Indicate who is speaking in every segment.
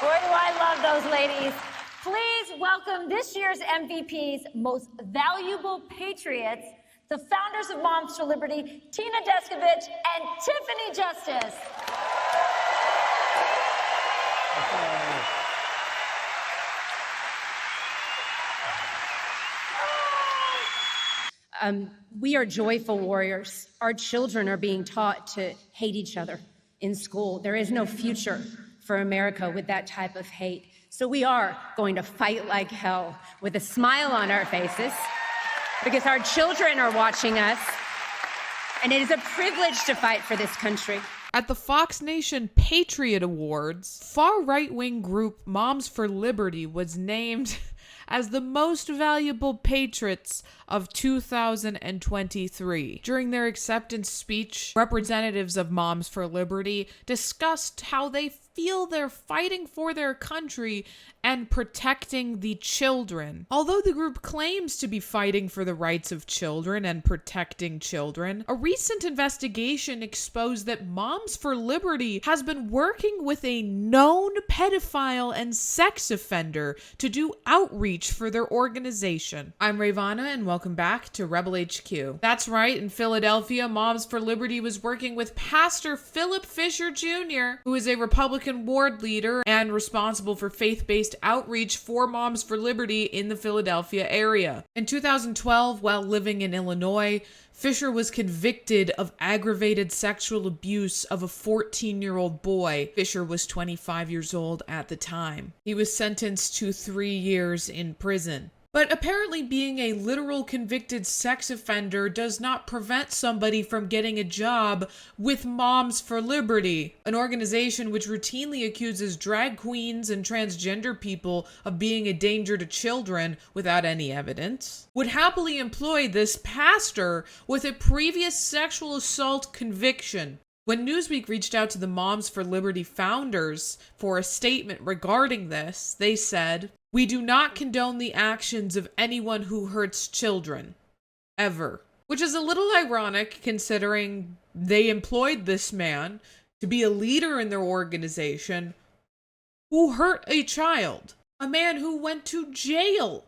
Speaker 1: Boy, do I love those ladies. Please welcome this year's MVP's most valuable Patriots, the founders of Moms for Liberty, Tina Descovich and Tiffany Justice.
Speaker 2: We are joyful warriors. Our children are being taught to hate each other in school. There is no future for America with that type of hate. So we are going to fight like hell with a smile on our faces because our children are watching us, and it is a privilege to fight for this country.
Speaker 3: At the Fox Nation Patriot Awards, far-right-wing group Moms for Liberty was named as the most valuable patriots of 2023. During their acceptance speech, representatives of Moms for Liberty discussed how they feel they're fighting for their country and protecting the children. Although the group claims to be fighting for the rights of children and protecting children, a recent investigation exposed that Moms for Liberty has been working with a known pedophile and sex offender to do outreach for their organization. I'm Rayy Vana, and welcome back to Rebel HQ. That's right, in Philadelphia, Moms for Liberty was working with Pastor Philip Fisher Jr., who is a Republican ward leader and responsible for faith-based outreach for Moms for Liberty in the Philadelphia area. In 2012, while living in Illinois, Fisher was convicted of aggravated sexual abuse of a 14-year-old boy. Fisher was 25 years old at the time. He was sentenced to 3 years in prison. But apparently being a literal convicted sex offender does not prevent somebody from getting a job with Moms for Liberty, an organization which routinely accuses drag queens and transgender people of being a danger to children without any evidence, would happily employ this pastor with a previous sexual assault conviction. When Newsweek reached out to the Moms for Liberty founders for a statement regarding this, they said, "We do not condone the actions of anyone who hurts children. Ever." Which is a little ironic considering they employed this man to be a leader in their organization who hurt a child. A man who went to jail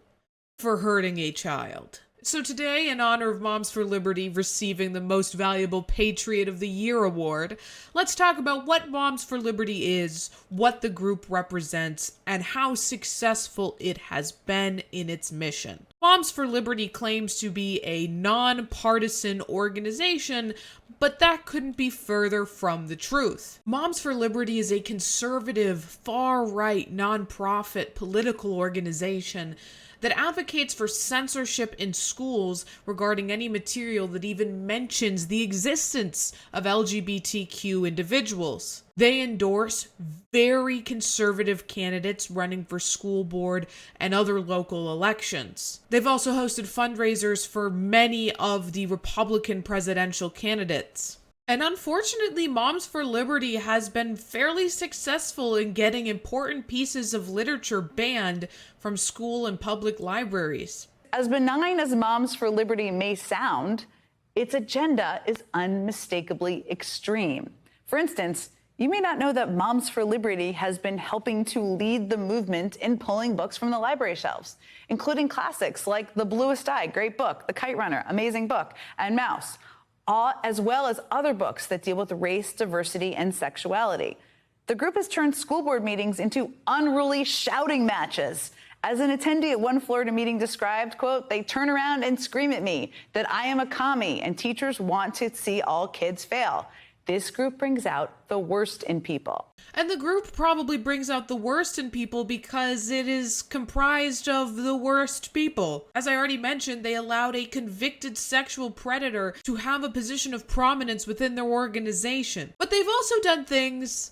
Speaker 3: for hurting a child. So today, in honor of Moms for Liberty receiving the Most Valuable Patriot of the Year award, let's talk about what Moms for Liberty is, what the group represents, and how successful it has been in its mission. Moms for Liberty claims to be a non-partisan organization, but that couldn't be further from the truth. Moms for Liberty is a conservative, far-right, nonprofit political organization that advocates for censorship in schools regarding any material that even mentions the existence of LGBTQ individuals. They endorse very conservative candidates running for school board and other local elections. They've also hosted fundraisers for many of the Republican presidential candidates. And unfortunately, Moms for Liberty has been fairly successful in getting important pieces of literature banned from school and public libraries.
Speaker 4: As benign as Moms for Liberty may sound, its agenda is unmistakably extreme. For instance, you may not know that Moms for Liberty has been helping to lead the movement in pulling books from the library shelves, including classics like The Bluest Eye, great book, The Kite Runner, amazing book, and Mouse, as well as other books that deal with race, diversity, and sexuality. The group has turned school board meetings into unruly shouting matches. As an attendee at one Florida meeting described, quote, "They turn around and scream at me that I am a commie and teachers want to see all kids fail." This group brings out the worst in people.
Speaker 3: And the group probably brings out the worst in people because it is comprised of the worst people. As I already mentioned, they allowed a convicted sexual predator to have a position of prominence within their organization. But they've also done things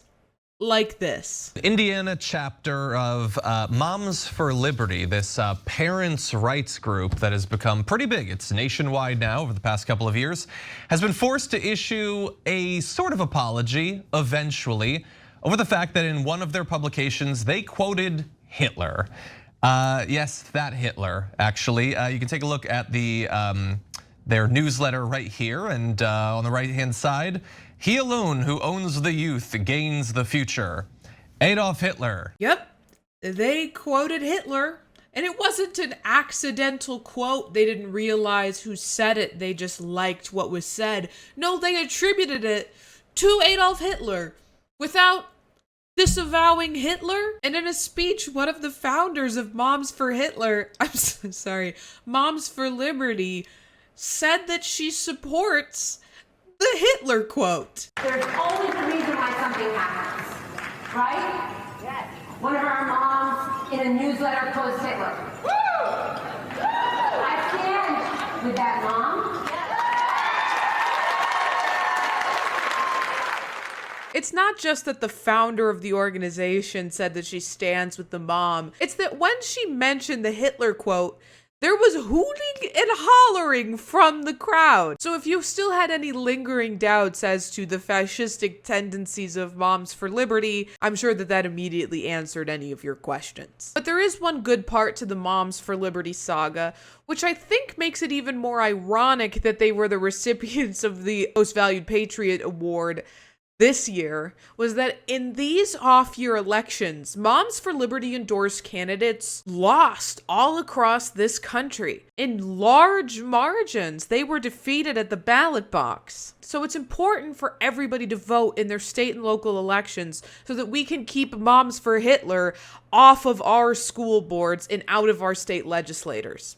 Speaker 3: like this.
Speaker 5: Indiana chapter of Moms for Liberty, this parents' rights group that has become pretty big. It's nationwide now over the past couple of years, has been forced to issue a sort of apology eventually over the fact that in one of their publications, they quoted Hitler. Yes, that Hitler, actually. You can take a look at their newsletter right here, and on the right-hand side, "He alone who owns the youth gains the future." Adolf Hitler.
Speaker 3: Yep, they quoted Hitler. And it wasn't an accidental quote. They didn't realize who said it. They just liked what was said. No, they attributed it to Adolf Hitler without disavowing Hitler. And in a speech, one of the founders of Moms for Hitler, Moms for Liberty, said that she supports the Hitler quote.
Speaker 6: There's always a reason why something happens, right? Yes. One of our moms in a newsletter quotes Hitler. Woo! I stand with that mom.
Speaker 3: It's not just that the founder of the organization said that she stands with the mom. It's that when she mentioned the Hitler quote, there was hooting and hollering from the crowd. So if you still had any lingering doubts as to the fascistic tendencies of Moms for Liberty, I'm sure that immediately answered any of your questions. But there is one good part to the Moms for Liberty saga, which I think makes it even more ironic that they were the recipients of the Most Valued Patriot Award this year, was that in these off-year elections, Moms for Liberty endorsed candidates lost all across this country. In large margins, they were defeated at the ballot box. So it's important for everybody to vote in their state and local elections so that we can keep Moms for Hitler off of our school boards and out of our state legislators.